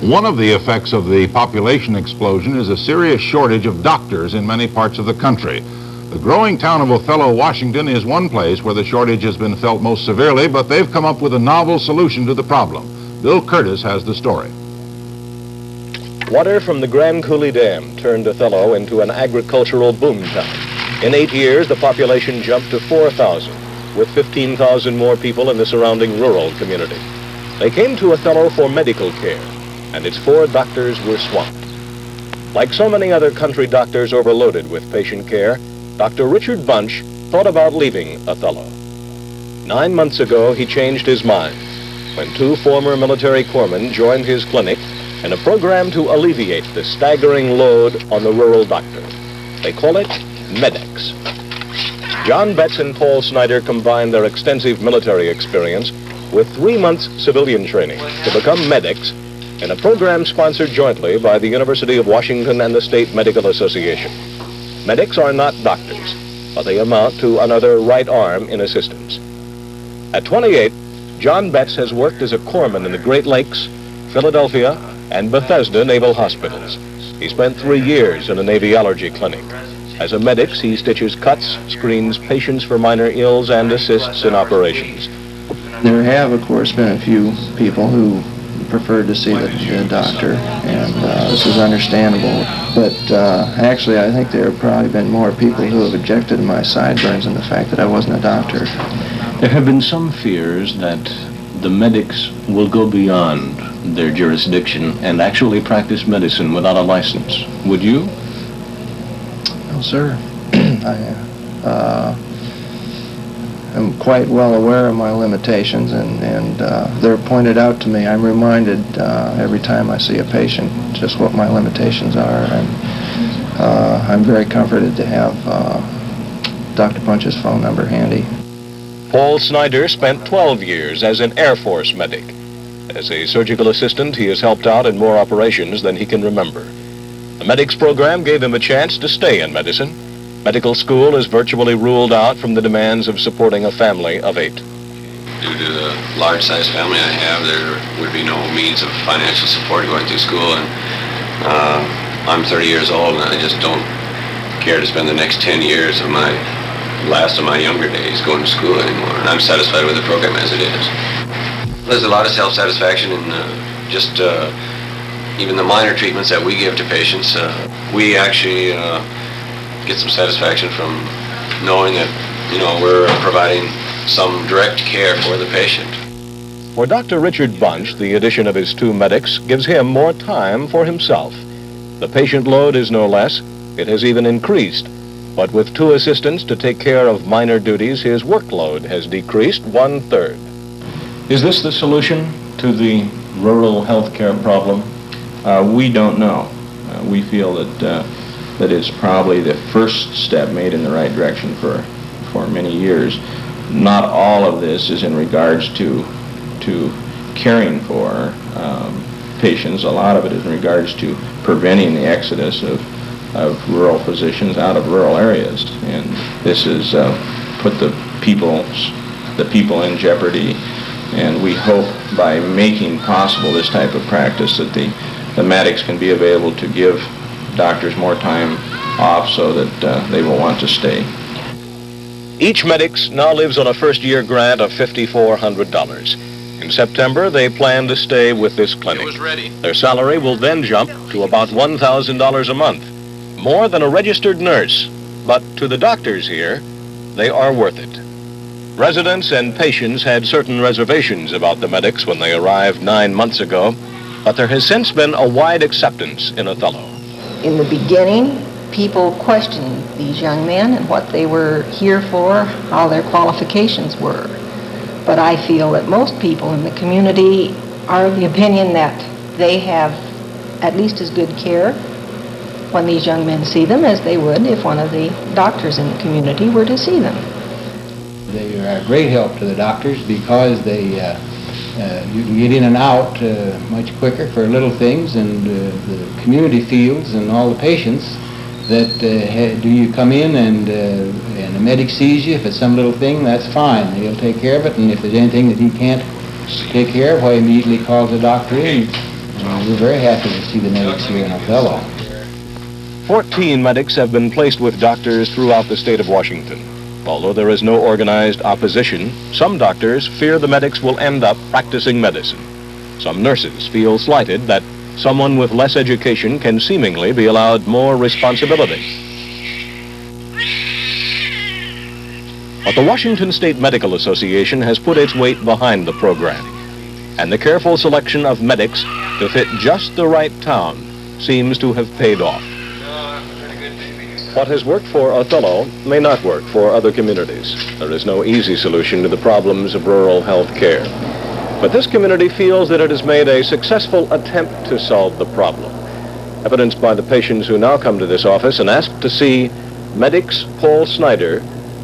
One of the effects of the population explosion is a serious shortage of doctors in many parts of the country. The growing town of Othello, Washington is one place where the shortage has been felt most severely, but they've come up with a novel solution to the problem. Bill Curtis has the story. Water from the Grand Coulee Dam turned Othello into an agricultural boomtown. In 8 years, the population jumped to 4,000, with 15,000 more people in the surrounding rural community. They came to Othello for medical care, and its 4 doctors were swamped. Like so many other country doctors overloaded with patient care, Dr. Richard Bunch thought about leaving Othello. 9 months ago, he changed his mind when 2 former military corpsmen joined his clinic in a program to alleviate the staggering load on the rural doctor. They call it Medex. John Betts and Paul Snyder combined their extensive military experience with 3 months civilian training to become medics in a program sponsored jointly by the University of Washington and the State Medical Association. Medics are not doctors, but they amount to another right arm in assistance. At 28, John Betts has worked as a corpsman in the Great Lakes, Philadelphia, and Bethesda Naval Hospitals. He spent 3 years in a Navy allergy clinic. As a medic, he stitches cuts, screens patients for minor ills, and assists in operations. There have, of course, been a few people who preferred to see the doctor, and this is understandable. But actually, I think there have probably been more people who have objected to my sideburns and the fact that I wasn't a doctor. There have been some fears that the medics will go beyond their jurisdiction and actually practice medicine without a license. Would you? No, sir. I'm quite well aware of my limitations, and they're pointed out to me. I'm reminded every time I see a patient just what my limitations are, and I'm very comforted to have Dr. Bunch's phone number handy. Paul Snyder spent 12 years as an Air Force medic. As a surgical assistant, he has helped out in more operations than he can remember. The medics program gave him a chance to stay in medicine. Medical school is virtually ruled out from the demands of supporting a family of 8. Due to the large-sized family I have, there would be no means of financial support going through school, and I'm 30 years old, and I just don't care to spend the next 10 years of my last of my younger days going to school anymore, and I'm satisfied with the program as it is. There's a lot of self-satisfaction in just even the minor treatments that we give to patients. We actually get some satisfaction from knowing that, we're providing some direct care for the patient. For Dr. Richard Bunch, the addition of his 2 medics gives him more time for himself. The patient load is no less. It has even increased. But with 2 assistants to take care of minor duties, his workload has decreased 1/3. Is this the solution to the rural health care problem? We don't know. We feel that it's probably the first step made in the right direction for many years. Not all of this is in regards to caring for patients. A lot of it is in regards to preventing the exodus of rural physicians out of rural areas, and this has put the people in jeopardy. And we hope by making possible this type of practice that the medics can be available to give doctors more time off so that they will want to stay. Each medics now lives on a first-year grant of $5,400. In September, they plan to stay with this clinic. Their salary will then jump to about $1,000 a month, more than a registered nurse. But to the doctors here, they are worth it. Residents and patients had certain reservations about the medics when they arrived 9 months ago, but there has since been a wide acceptance in Othello. In the beginning, people questioned these young men and what they were here for, how their qualifications were. But I feel that most people in the community are of the opinion that they have at least as good care when these young men see them as they would if one of the doctors in the community were to see them. They are a great help to the doctors because you can get in and out much quicker for little things, and the community feels and all the patients that do you come in and the medic sees you. If it's some little thing, that's fine. He'll take care of it, and if there's anything that he can't take care of, he immediately calls the doctor in. We're very happy to see the medics here in Othello. 14 medics have been placed with doctors throughout the state of Washington. Although there is no organized opposition, some doctors fear the medics will end up practicing medicine. Some nurses feel slighted that someone with less education can seemingly be allowed more responsibility. But the Washington State Medical Association has put its weight behind the program, and the careful selection of medics to fit just the right town seems to have paid off. What has worked for Othello may not work for other communities. There is no easy solution to the problems of rural health care. But this community feels that it has made a successful attempt to solve the problem, evidenced by the patients who now come to this office and ask to see medics Paul Snyder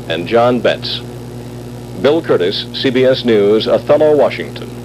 and John Betts. Bill Curtis, CBS News, Othello, Washington.